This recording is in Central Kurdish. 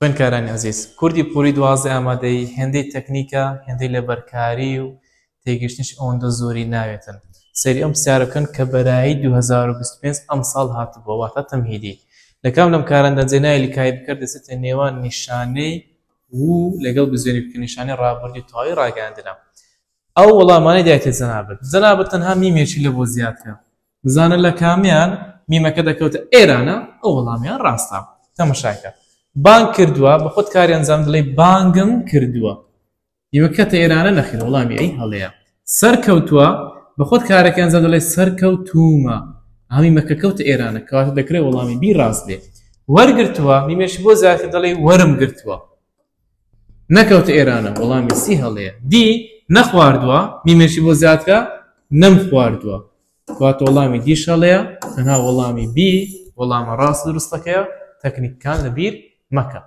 خوێندکارانی عەزیز کوردی پووری 12 ئامادەی هێندەی تەکنیکە هێندەی لەبەرکاری و تێگەشتنیش ئەوەندە زۆری ناوێتن سەیری ئەم پرسیارە بکەن کە بەرایی 2025 ئەم ساڵ هاتبووە واتە تەمهیدی لە کام لەم کارەندەجێ نایلی کای بکرد دەچێتە نێوان نیشانەی و لەگەڵ بزوێنی بکە نیشانەی ڕابردووی تەواوی ڕاگەاندنە ئەو وەڵامانەی دایەتێ جەنابەت تەنها میمێکی لە بۆ زیادکە بزانە لە کامیان میمەکە دەکەوتە ئێرانە ئەو وەڵامیان ڕاستە تەماشاکە بانگ کردووە بە خۆت کاری ئەنجام دەڵێ بانگم کردووە میمەکەتە ئێرانە نەخێر وەڵامی ئەی هەڵەیە سەرکەوتووە بە خۆت کارەکە ئەنجام دەڵێ سەرکەوتوومە میمەکە کەوتە ئێرانە کەواتە دەکرێت وەڵامی بی ڕاست بێ وەرگرتووە میمێکی بۆ زیادکە دەڵێ وەرم گرتووە نەکەوتە ئێرانە وەڵامی سی هەڵەیە دی نەخواردووە میمێکی بۆ زیادکە نەم خواردووە کەواتە وەڵامی دیش هەڵەیە تەنها وەڵامی بی وەڵامە ڕاست دروستەکەیە تەکنیکەکان لەبیر مەکە